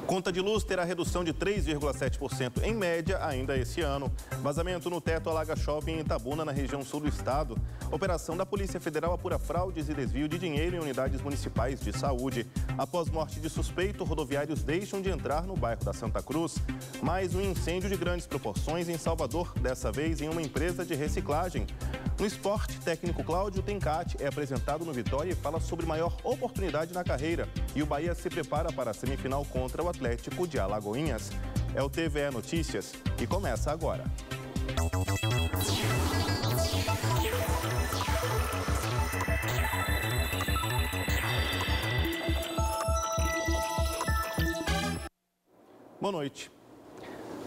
Conta de luz terá redução de 3,7% em média ainda esse ano. Vazamento no teto alaga shopping em Itabuna, na região sul do estado. Operação da Polícia Federal apura fraudes e desvio de dinheiro em unidades municipais de saúde. Após morte de suspeito, rodoviários deixam de entrar no bairro da Santa Cruz. Mais um incêndio de grandes proporções em Salvador, dessa vez em uma empresa de reciclagem. No esporte, técnico Cláudio Tencati é apresentado no Vitória e fala sobre maior oportunidade na carreira. E o Bahia se prepara para a semifinal contra o Atlético de Alagoinhas. É o TVE Notícias e começa agora. Boa noite.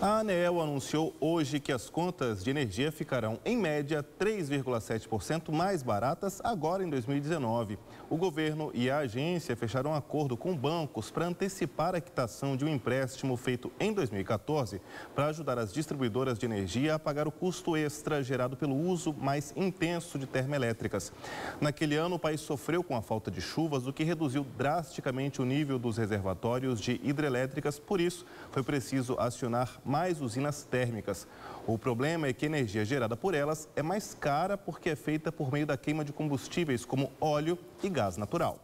A ANEEL anunciou hoje que as contas de energia ficarão, em média, 3,7% mais baratas agora em 2019. O governo e a agência fecharam um acordo com bancos para antecipar a quitação de um empréstimo feito em 2014 para ajudar as distribuidoras de energia a pagar o custo extra gerado pelo uso mais intenso de termoelétricas. Naquele ano, o país sofreu com a falta de chuvas, o que reduziu drasticamente o nível dos reservatórios de hidrelétricas. Por isso, foi preciso acionar mais usinas térmicas. O problema é que a energia gerada por elas é mais cara porque é feita por meio da queima de combustíveis como óleo e gás natural.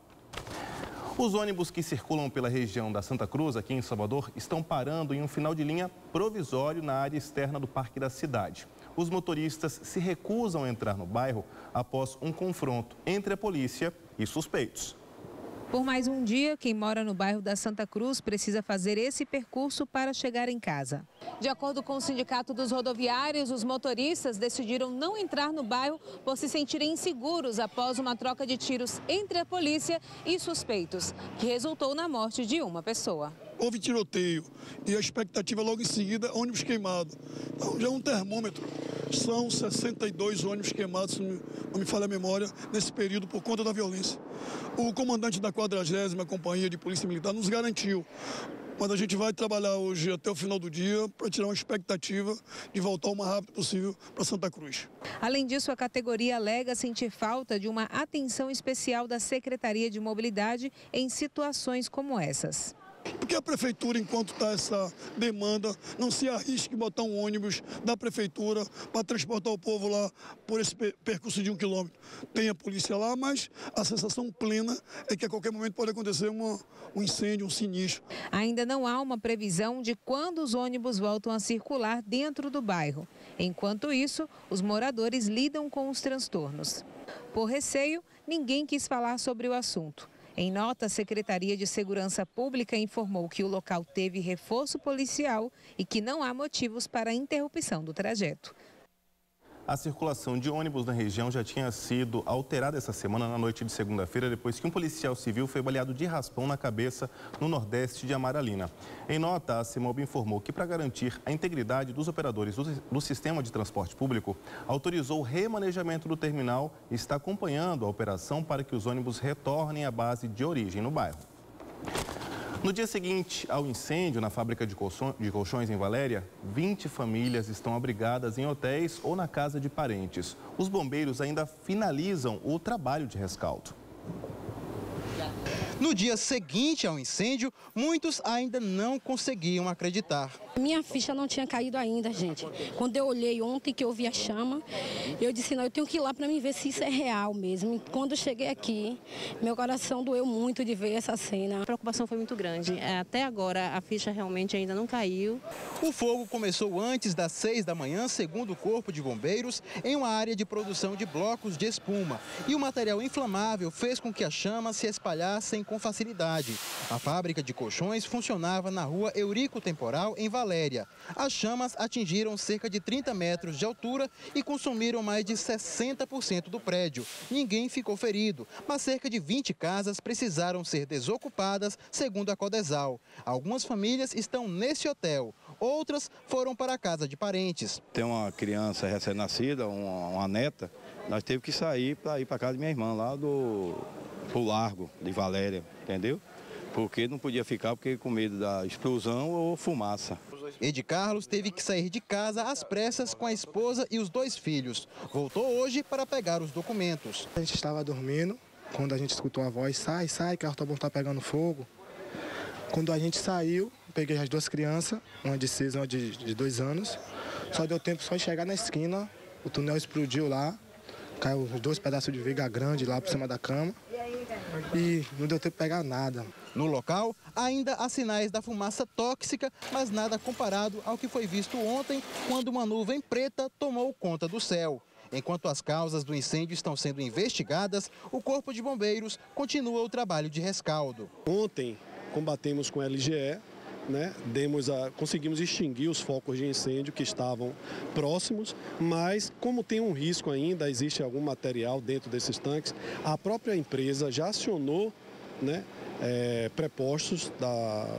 Os ônibus que circulam pela região da Santa Cruz, aqui em Salvador, estão parando em um final de linha provisório na área externa do Parque da Cidade. Os motoristas se recusam a entrar no bairro após um confronto entre a polícia e suspeitos. Por mais um dia, quem mora no bairro da Santa Cruz precisa fazer esse percurso para chegar em casa. De acordo com o Sindicato dos Rodoviários, os motoristas decidiram não entrar no bairro por se sentirem inseguros após uma troca de tiros entre a polícia e suspeitos, que resultou na morte de uma pessoa. Houve tiroteio e a expectativa logo em seguida, ônibus queimado. Então, já é um termômetro. São 62 ônibus queimados, se não me falha a memória, nesse período por conta da violência. O comandante da 40ª Companhia de Polícia Militar nos garantiu, mas a gente vai trabalhar hoje até o final do dia para tirar uma expectativa de voltar o mais rápido possível para Santa Cruz. Além disso, a categoria alega sentir falta de uma atenção especial da Secretaria de Mobilidade em situações como essas. Porque a prefeitura, enquanto está essa demanda, não se arrisque botar um ônibus da prefeitura para transportar o povo lá por esse percurso de 1 quilômetro. Tem a polícia lá, mas a sensação plena é que a qualquer momento pode acontecer um incêndio, um sinistro. Ainda não há uma previsão de quando os ônibus voltam a circular dentro do bairro. Enquanto isso, os moradores lidam com os transtornos. Por receio, ninguém quis falar sobre o assunto. Em nota, a Secretaria de Segurança Pública informou que o local teve reforço policial e que não há motivos para a interrupção do trajeto. A circulação de ônibus na região já tinha sido alterada essa semana, na noite de segunda-feira, depois que um policial civil foi baleado de raspão na cabeça no nordeste de Amaralina. Em nota, a CEMOB informou que, para garantir a integridade dos operadores do sistema de transporte público, autorizou o remanejamento do terminal e está acompanhando a operação para que os ônibus retornem à base de origem no bairro. No dia seguinte ao incêndio na fábrica de colchões em Valéria, 20 famílias estão abrigadas em hotéis ou na casa de parentes. Os bombeiros ainda finalizam o trabalho de rescaldo. No dia seguinte ao incêndio, muitos ainda não conseguiam acreditar. Minha ficha não tinha caído ainda, gente. Quando eu olhei ontem que eu vi a chama, eu disse, não, eu tenho que ir lá para mim ver se isso é real mesmo. E quando eu cheguei aqui, meu coração doeu muito de ver essa cena. A preocupação foi muito grande. Até agora, a ficha realmente ainda não caiu. O fogo começou antes das 6 da manhã, segundo o Corpo de Bombeiros, em uma área de produção de blocos de espuma. E o material inflamável fez com que as chamas se espalhassem com facilidade. A fábrica de colchões funcionava na rua Eurico Temporal, em Valéria. As chamas atingiram cerca de 30 metros de altura e consumiram mais de 60% do prédio. Ninguém ficou ferido, mas cerca de 20 casas precisaram ser desocupadas, segundo a Codesal. Algumas famílias estão nesse hotel, outras foram para a casa de parentes. Tem uma criança recém-nascida, uma neta, nós teve que sair para ir para casa de minha irmã, lá pro Largo de Valéria, entendeu? Porque não podia ficar com medo da explosão ou fumaça. Edi Carlos teve que sair de casa às pressas com a esposa e os 2 filhos. Voltou hoje para pegar os documentos. A gente estava dormindo, quando a gente escutou a voz, sai, que a autobomba está pegando fogo. Quando a gente saiu, peguei as duas crianças, uma de 6 e uma de 2 anos. Só deu tempo só de chegar na esquina, o túnel explodiu lá, caiu os 2 pedaços de viga grande lá por cima da cama e não deu tempo de pegar nada. No local, ainda há sinais da fumaça tóxica, mas nada comparado ao que foi visto ontem, quando uma nuvem preta tomou conta do céu. Enquanto as causas do incêndio estão sendo investigadas, o Corpo de Bombeiros continua o trabalho de rescaldo. Ontem, combatemos com o LGE, conseguimos extinguir os focos de incêndio que estavam próximos, mas como tem um risco ainda, existe algum material dentro desses tanques, a própria empresa já acionou prepostos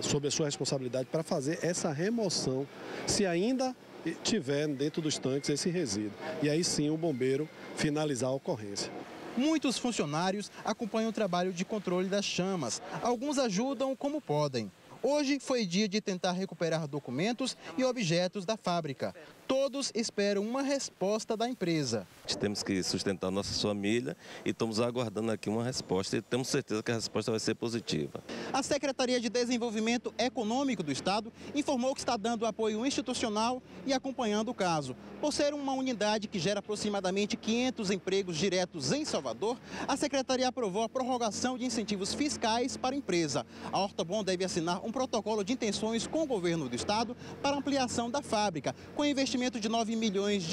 sob a sua responsabilidade para fazer essa remoção, se ainda tiver dentro dos tanques esse resíduo. E aí sim o bombeiro finalizar a ocorrência. Muitos funcionários acompanham o trabalho de controle das chamas. Alguns ajudam como podem. Hoje foi dia de tentar recuperar documentos e objetos da fábrica. Todos esperam uma resposta da empresa. Temos que sustentar nossa família e estamos aguardando aqui uma resposta e temos certeza que a resposta vai ser positiva. A Secretaria de Desenvolvimento Econômico do Estado informou que está dando apoio institucional e acompanhando o caso. Por ser uma unidade que gera aproximadamente 500 empregos diretos em Salvador, a Secretaria aprovou a prorrogação de incentivos fiscais para a empresa. A Ortobon deve assinar um protocolo de intenções com o governo do Estado para ampliação da fábrica, com investimento de R$9 milhões,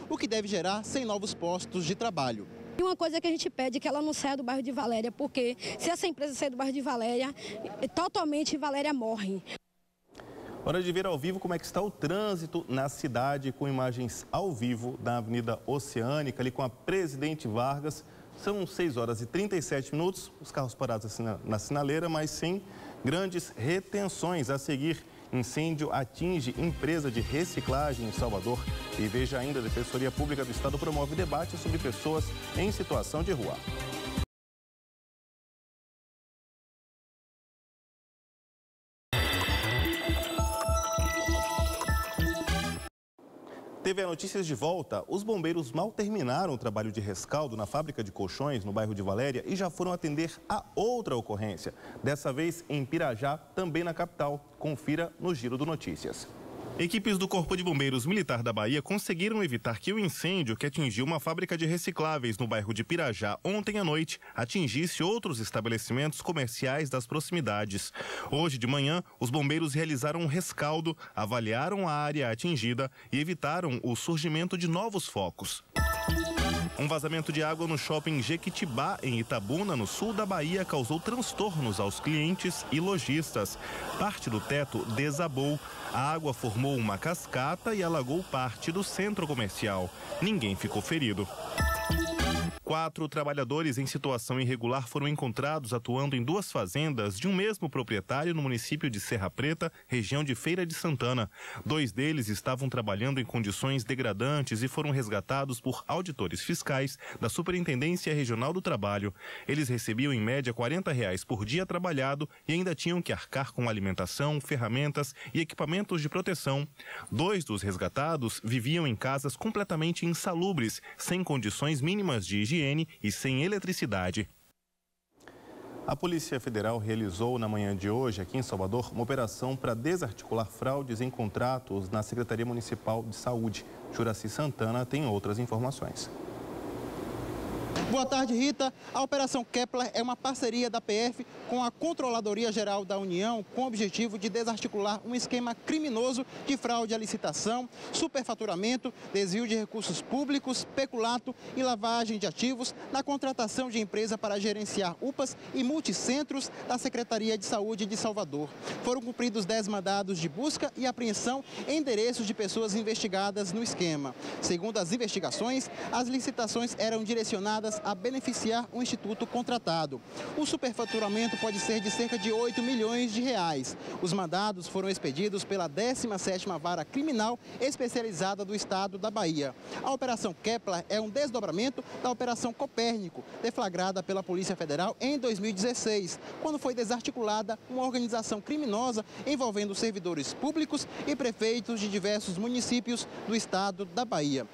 o que deve gerar 100 novos postos de trabalho. E uma coisa que a gente pede é que ela não saia do bairro de Valéria, porque se essa empresa sair do bairro de Valéria, totalmente Valéria morre. Hora de ver ao vivo como é que está o trânsito na cidade, com imagens ao vivo da Avenida Oceânica, ali com a Presidente Vargas. São 6 horas e 37 minutos, os carros parados na sinaleira, mas sem grandes retenções. A seguir, incêndio atinge empresa de reciclagem em Salvador. E veja ainda, a Defensoria Pública do Estado promove debate sobre pessoas em situação de rua. TV Notícias de volta. Os bombeiros mal terminaram o trabalho de rescaldo na fábrica de colchões no bairro de Valéria e já foram atender a outra ocorrência. Dessa vez em Pirajá, também na capital. Confira no Giro do Notícias. Equipes do Corpo de Bombeiros Militar da Bahia conseguiram evitar que o incêndio que atingiu uma fábrica de recicláveis no bairro de Pirajá ontem à noite atingisse outros estabelecimentos comerciais das proximidades. Hoje de manhã, os bombeiros realizaram um rescaldo, avaliaram a área atingida e evitaram o surgimento de novos focos. Um vazamento de água no shopping Jequitibá, em Itabuna, no sul da Bahia, causou transtornos aos clientes e lojistas. Parte do teto desabou. A água formou uma cascata e alagou parte do centro comercial. Ninguém ficou ferido. 4 trabalhadores em situação irregular foram encontrados atuando em 2 fazendas de um mesmo proprietário no município de Serra Preta, região de Feira de Santana. 2 deles estavam trabalhando em condições degradantes e foram resgatados por auditores fiscais da Superintendência Regional do Trabalho. Eles recebiam em média R$40 por dia trabalhado e ainda tinham que arcar com alimentação, ferramentas e equipamentos de proteção. 2 dos resgatados viviam em casas completamente insalubres, sem condições mínimas de higiene e sem eletricidade. A Polícia Federal realizou na manhã de hoje, aqui em Salvador, uma operação para desarticular fraudes em contratos na Secretaria Municipal de Saúde. Juraci Santana tem outras informações. Boa tarde, Rita. A Operação Kepler é uma parceria da PF com a Controladoria Geral da União, com o objetivo de desarticular um esquema criminoso de fraude à licitação, superfaturamento, desvio de recursos públicos, peculato e lavagem de ativos na contratação de empresa para gerenciar UPAs e multicentros da Secretaria de Saúde de Salvador. Foram cumpridos 10 mandados de busca e apreensão em endereços de pessoas investigadas no esquema. Segundo as investigações, as licitações eram direcionadas a beneficiar o instituto contratado. O superfaturamento pode ser de cerca de R$8 milhões. Os mandados foram expedidos pela 17ª Vara Criminal Especializada do Estado da Bahia. A Operação Kepler é um desdobramento da Operação Copérnico, deflagrada pela Polícia Federal em 2016, quando foi desarticulada uma organização criminosa envolvendo servidores públicos e prefeitos de diversos municípios do estado da Bahia.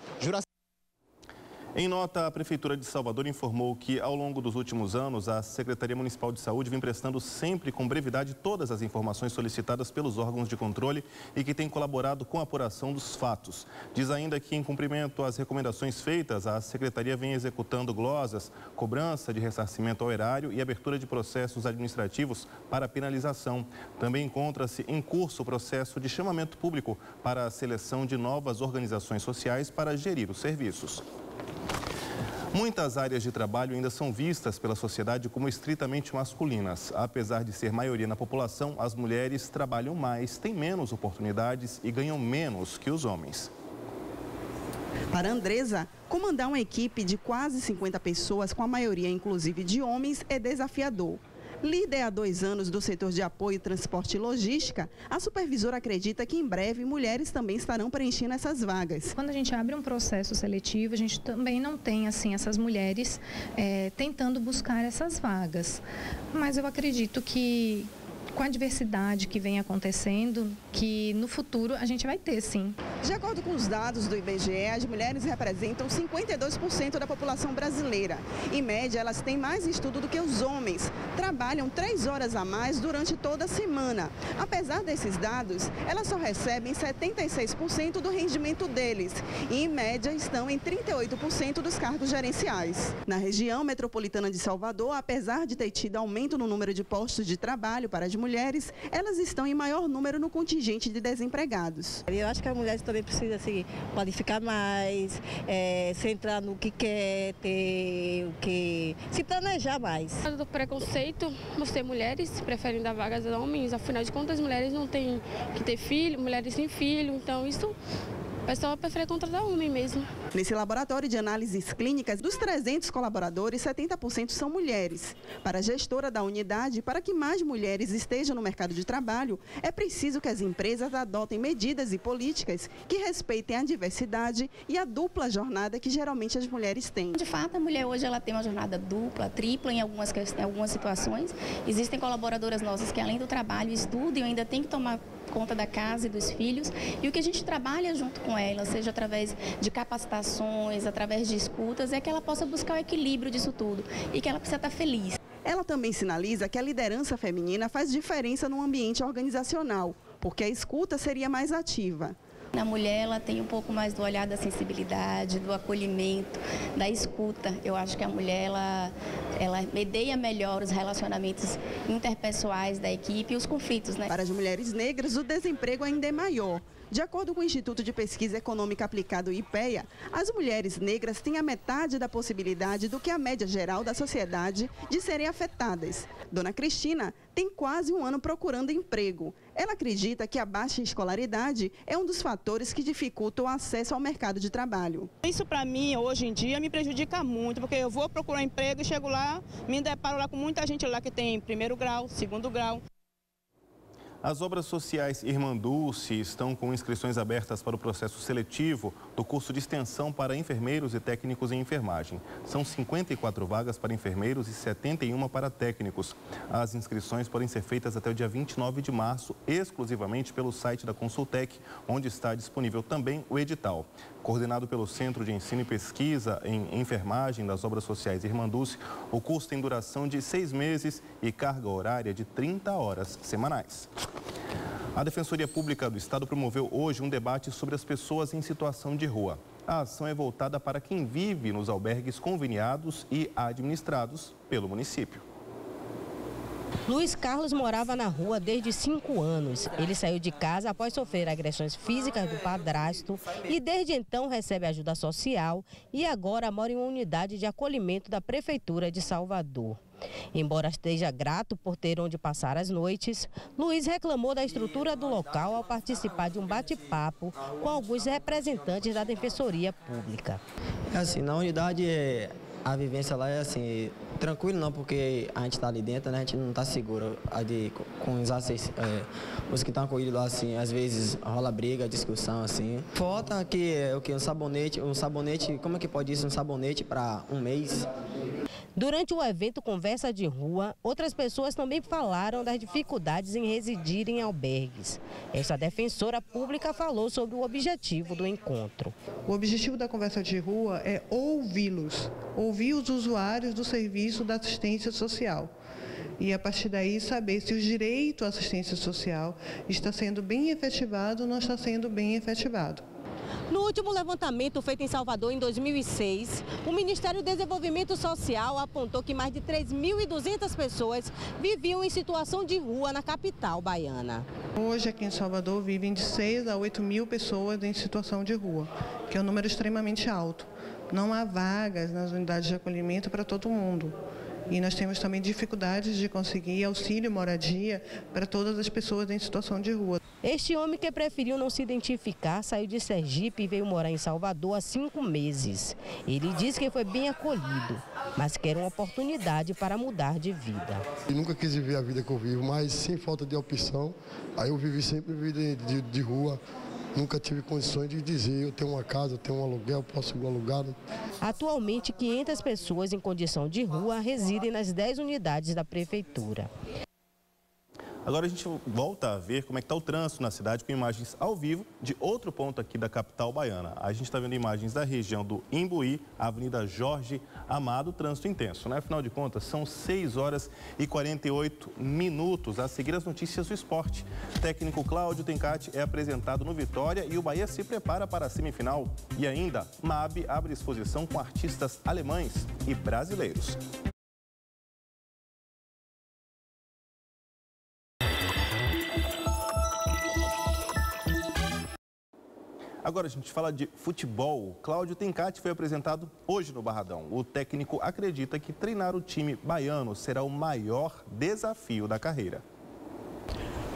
Em nota, a Prefeitura de Salvador informou que, ao longo dos últimos anos, a Secretaria Municipal de Saúde vem prestando sempre com brevidade todas as informações solicitadas pelos órgãos de controle e que tem colaborado com a apuração dos fatos. Diz ainda que, em cumprimento às recomendações feitas, a Secretaria vem executando glosas, cobrança de ressarcimento ao erário e abertura de processos administrativos para penalização. Também encontra-se em curso o processo de chamamento público para a seleção de novas organizações sociais para gerir os serviços. Muitas áreas de trabalho ainda são vistas pela sociedade como estritamente masculinas. Apesar de ser maioria na população, as mulheres trabalham mais, têm menos oportunidades e ganham menos que os homens. Para Andresa, comandar uma equipe de quase 50 pessoas, com a maioria inclusive de homens, é desafiador. Líder há 2 anos do setor de apoio, transporte e logística, a supervisora acredita que em breve mulheres também estarão preenchendo essas vagas. Quando a gente abre um processo seletivo, a gente também não tem assim essas mulheres tentando buscar essas vagas. Mas eu acredito que com a diversidade que vem acontecendo, que no futuro a gente vai ter, sim. De acordo com os dados do IBGE, as mulheres representam 52% da população brasileira. Em média, elas têm mais estudo do que os homens. Trabalham 3 horas a mais durante toda a semana. Apesar desses dados, elas só recebem 76% do rendimento deles. E, em média, estão em 38% dos cargos gerenciais. Na região metropolitana de Salvador, apesar de ter tido aumento no número de postos de trabalho para as mulheres, elas estão em maior número no contingente de desempregados. Eu acho que as mulheres também precisam se qualificar mais, centrar no que quer ter, se planejar mais. Do preconceito, por ser mulheres, preferem dar vagas a homens, afinal de contas, as mulheres não têm que ter filho, mulheres sem filho, então isso... O pessoal prefere contratar homem mesmo. Nesse laboratório de análises clínicas, dos 300 colaboradores, 70% são mulheres. Para a gestora da unidade, para que mais mulheres estejam no mercado de trabalho, é preciso que as empresas adotem medidas e políticas que respeitem a diversidade e a dupla jornada que geralmente as mulheres têm. De fato, a mulher hoje ela tem uma jornada dupla, tripla em algumas situações. Existem colaboradoras nossas que, além do trabalho, estudam e ainda têm que tomar conta da casa e dos filhos, e o que a gente trabalha junto com ela, seja através de capacitações, através de escutas, é que ela possa buscar o equilíbrio disso tudo e que ela precisa estar feliz. Ela também sinaliza que a liderança feminina faz diferença no ambiente organizacional, porque a escuta seria mais ativa. A mulher ela tem um pouco mais do olhar da sensibilidade, do acolhimento, da escuta. Eu acho que a mulher ela medeia melhor os relacionamentos interpessoais da equipe e os conflitos, né? Para as mulheres negras, o desemprego ainda é maior. De acordo com o Instituto de Pesquisa Econômica Aplicada, o IPEA, as mulheres negras têm a metade da possibilidade do que a média geral da sociedade de serem afetadas. Dona Cristina tem quase 1 ano procurando emprego. Ela acredita que a baixa escolaridade é um dos fatores que dificultam o acesso ao mercado de trabalho. Isso para mim, hoje em dia, me prejudica muito, porque eu vou procurar emprego e chego lá, me deparo lá com muita gente lá que tem 1º grau, 2º grau. As obras sociais Irmã Dulce estão com inscrições abertas para o processo seletivo do curso de extensão para enfermeiros e técnicos em enfermagem. São 54 vagas para enfermeiros e 71 para técnicos. As inscrições podem ser feitas até o dia 29 de março, exclusivamente pelo site da Consultec, onde está disponível também o edital. Coordenado pelo Centro de Ensino e Pesquisa em Enfermagem das Obras Sociais Irmã Dulce, o curso tem duração de 6 meses e carga horária de 30 horas semanais. A Defensoria Pública do Estado promoveu hoje um debate sobre as pessoas em situação de rua. A ação é voltada para quem vive nos albergues conveniados e administrados pelo município. Luiz Carlos morava na rua desde 5 anos. Ele saiu de casa após sofrer agressões físicas do padrasto e desde então recebe ajuda social e agora mora em uma unidade de acolhimento da Prefeitura de Salvador. Embora esteja grato por ter onde passar as noites, Luiz reclamou da estrutura do local ao participar de um bate-papo com alguns representantes da Defensoria Pública. Assim, na unidade a vivência lá é assim, tranquilo não, porque a gente está ali dentro, né, a gente não está seguro com os que estão acolhidos lá, assim, às vezes rola briga, discussão, assim. Falta que um sabonete, como é que pode isso, um sabonete para um mês? Durante o evento Conversa de Rua, outras pessoas também falaram das dificuldades em residir em albergues. Essa defensora pública falou sobre o objetivo do encontro. O objetivo da Conversa de Rua é ouvi-los, ouvir os usuários do serviço da assistência social. E, a partir daí, saber se o direito à assistência social está sendo bem efetivado ou não está sendo bem efetivado. No último levantamento feito em Salvador em 2006, o Ministério do Desenvolvimento Social apontou que mais de 3.200 pessoas viviam em situação de rua na capital baiana. Hoje, aqui em Salvador, vivem de 6 a 8 mil pessoas em situação de rua, que é um número extremamente alto. Não há vagas nas unidades de acolhimento para todo mundo. E nós temos também dificuldades de conseguir auxílio moradia para todas as pessoas em situação de rua. Este homem, que preferiu não se identificar, saiu de Sergipe e veio morar em Salvador há 5 meses. Ele diz que foi bem acolhido, mas quer uma oportunidade para mudar de vida. Eu nunca quis viver a vida que eu vivo, mas sem falta de opção. Aí eu vivi sempre vida de rua. Nunca tive condições de dizer, eu tenho uma casa, eu tenho um aluguel, posso alugar. Atualmente, 500 pessoas em condição de rua residem nas 10 unidades da prefeitura. Agora a gente volta a ver como é que está o trânsito na cidade com imagens ao vivo de outro ponto aqui da capital baiana. A gente está vendo imagens da região do Imbuí, Avenida Jorge Amado, trânsito intenso, né? Afinal de contas, são 6 horas e 48 minutos. A seguir, as notícias do esporte. Técnico Cláudio Tencati é apresentado no Vitória e o Bahia se prepara para a semifinal. E ainda, MAB abre exposição com artistas alemães e brasileiros. Agora a gente fala de futebol. Cláudio Tencati foi apresentado hoje no Barradão. O técnico acredita que treinar o time baiano será o maior desafio da carreira.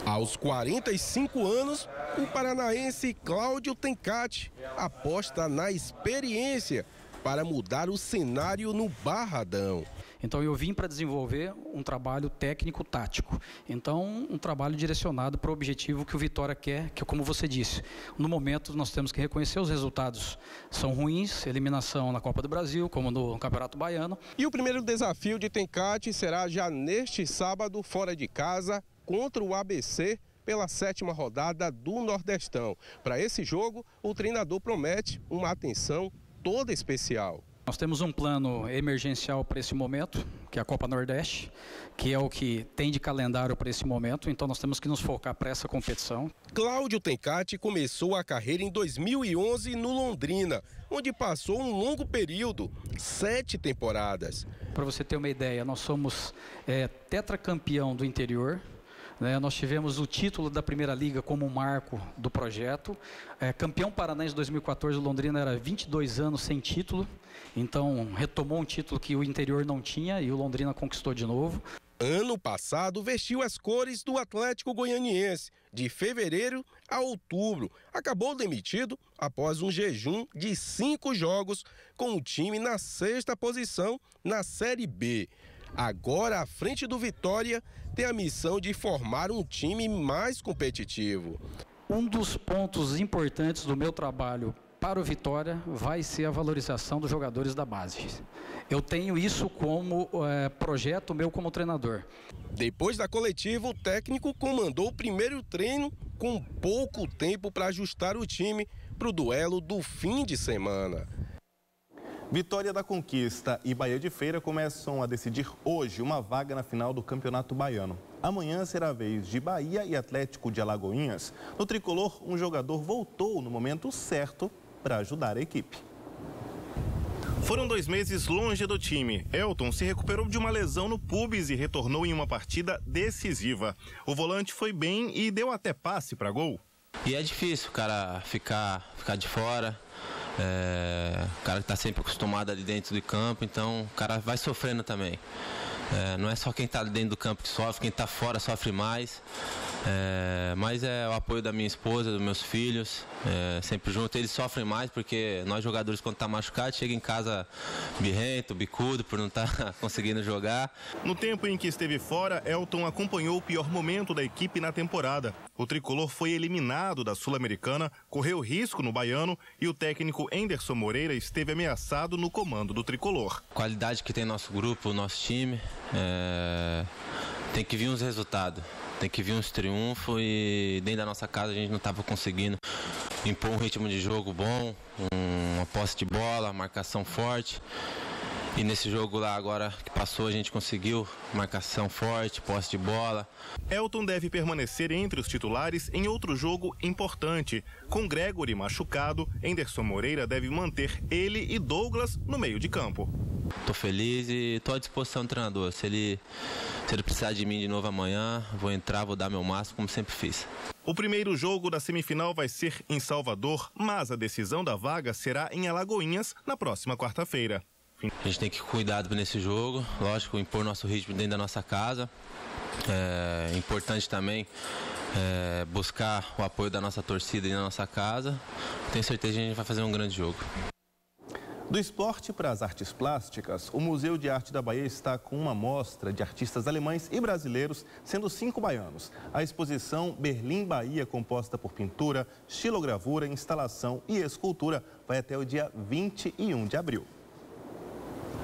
Aos 45 anos, o paranaense Cláudio Tencati aposta na experiência para mudar o cenário no Barradão. Então eu vim para desenvolver um trabalho técnico-tático. Então um trabalho direcionado para o objetivo que o Vitória quer, que como você disse, no momento nós temos que reconhecer os resultados são ruins, eliminação na Copa do Brasil, como no Campeonato Baiano. E o primeiro desafio de Tencati será já neste sábado, fora de casa, contra o ABC, pela 7ª rodada do Nordestão. Para esse jogo, o treinador promete uma atenção toda especial. Nós temos um plano emergencial para esse momento, que é a Copa Nordeste, que é o que tem de calendário para esse momento, então nós temos que nos focar para essa competição. Cláudio Tencati começou a carreira em 2011 no Londrina, onde passou um longo período, 7 temporadas. Para você ter uma ideia, nós somos tetracampeão do interior. Nós tivemos o título da Primeira Liga como um marco do projeto. Campeão paranaense 2014, o Londrina era 22 anos sem título. Então retomou um título que o interior não tinha e o Londrina conquistou de novo. Ano passado vestiu as cores do Atlético Goianiense. De fevereiro a outubro, acabou demitido após um jejum de 5 jogos com o time na 6ª posição na Série B. Agora, à frente do Vitória, tem a missão de formar um time mais competitivo. Um dos pontos importantes do meu trabalho para o Vitória vai ser a valorização dos jogadores da base. Eu tenho isso como projeto meu como treinador. Depois da coletiva, o técnico comandou o primeiro treino com pouco tempo para ajustar o time para o duelo do fim de semana. Vitória da Conquista e Bahia de Feira começam a decidir hoje uma vaga na final do Campeonato Baiano. Amanhã será a vez de Bahia e Atlético de Alagoinhas. No tricolor, um jogador voltou no momento certo para ajudar a equipe. Foram 2 meses longe do time. Elton se recuperou de uma lesão no pubis e retornou em uma partida decisiva. O volante foi bem e deu até passe para gol. E é difícil o cara ficar de fora. O cara que está sempre acostumado ali dentro do campo, então o cara vai sofrendo também. Não é só quem está dentro do campo que sofre, quem está fora sofre mais. Mas é o apoio da minha esposa, dos meus filhos, sempre junto. Eles sofrem mais porque nós jogadores, quando tá machucado, chega em casa birrento, bicudo por não estar conseguindo jogar. No tempo em que esteve fora, Elton acompanhou o pior momento da equipe na temporada. O tricolor foi eliminado da Sul-Americana, correu risco no Baiano e o técnico Enderson Moreira esteve ameaçado no comando do tricolor. A qualidade que tem nosso grupo, nosso time, tem que vir uns resultados. Tem que vir uns triunfos e dentro da nossa casa a gente não estava conseguindo impor um ritmo de jogo bom, uma posse de bola, marcação forte. E nesse jogo lá agora que passou a gente conseguiu marcação forte, posse de bola. Elton deve permanecer entre os titulares em outro jogo importante. Com Gregory machucado, Enderson Moreira deve manter ele e Douglas no meio de campo. Estou feliz e estou à disposição do treinador. Se ele precisar de mim de novo amanhã, vou entrar, vou dar meu máximo, como sempre fiz. O primeiro jogo da semifinal vai ser em Salvador, mas a decisão da vaga será em Alagoinhas na próxima quarta-feira. A gente tem que cuidar nesse jogo, lógico, impor nosso ritmo dentro da nossa casa. É importante também buscar o apoio da nossa torcida dentro da nossa casa. Tenho certeza que a gente vai fazer um grande jogo. Do esporte para as artes plásticas, o Museu de Arte da Bahia está com uma mostra de artistas alemães e brasileiros, sendo 5 baianos. A exposição Berlim Bahia, composta por pintura, xilogravura, instalação e escultura, vai até o dia 21 de abril.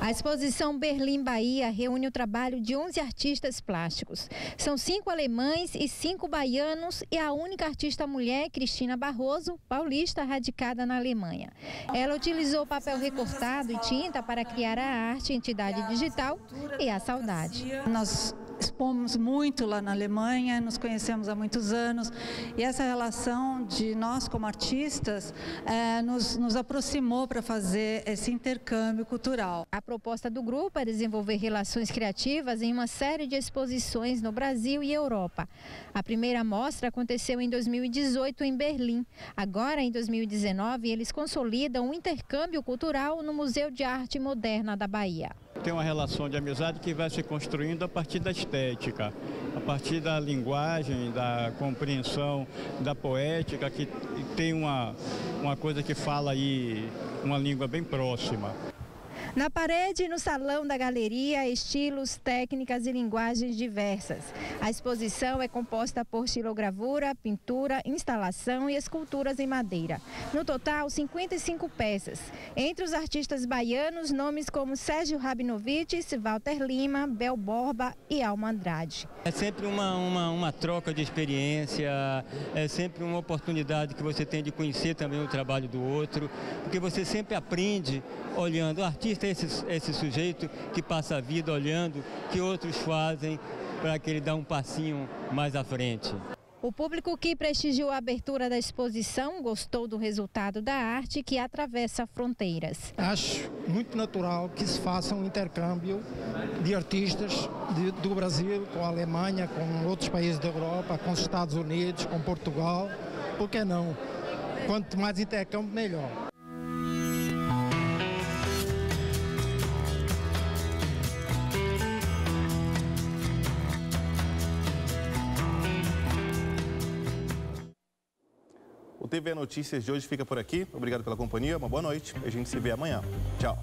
A exposição Berlim Bahia reúne o trabalho de 11 artistas plásticos. São 5 alemães e 5 baianos e a única artista mulher, Cristina Barroso, paulista, radicada na Alemanha. Ela utilizou papel recortado e tinta para criar a arte, entidade digital e a saudade. Nós expomos muito lá na Alemanha, nos conhecemos há muitos anos e essa relação de nós como artistas nos aproximou para fazer esse intercâmbio cultural. A proposta do grupo é desenvolver relações criativas em uma série de exposições no Brasil e Europa. A primeira mostra aconteceu em 2018 em Berlim. Agora, em 2019, eles consolidam um intercâmbio cultural no Museu de Arte Moderna da Bahia. Tem uma relação de amizade que vai se construindo a partir da estética, a partir da linguagem, da compreensão, da poética, que tem uma coisa que fala aí uma língua bem próxima. Na parede e no salão da galeria, estilos, técnicas e linguagens diversas. A exposição é composta por xilogravura, pintura, instalação e esculturas em madeira. No total, 55 peças. Entre os artistas baianos, nomes como Sérgio Rabinovitch, Walter Lima, Bel Borba e Alma Andrade. É sempre uma troca de experiência, é sempre uma oportunidade que você tem de conhecer também o trabalho do outro, porque você sempre aprende olhando. O artista é esse sujeito que passa a vida olhando que outros fazem para que ele dê um passinho mais à frente. O público que prestigiou a abertura da exposição gostou do resultado da arte que atravessa fronteiras. Acho muito natural que se faça um intercâmbio de artistas do Brasil com a Alemanha, com outros países da Europa, com os Estados Unidos, com Portugal. Por que não? Quanto mais intercâmbio, melhor. O TV Notícias de hoje fica por aqui. Obrigado pela companhia, uma boa noite. A gente se vê amanhã. Tchau.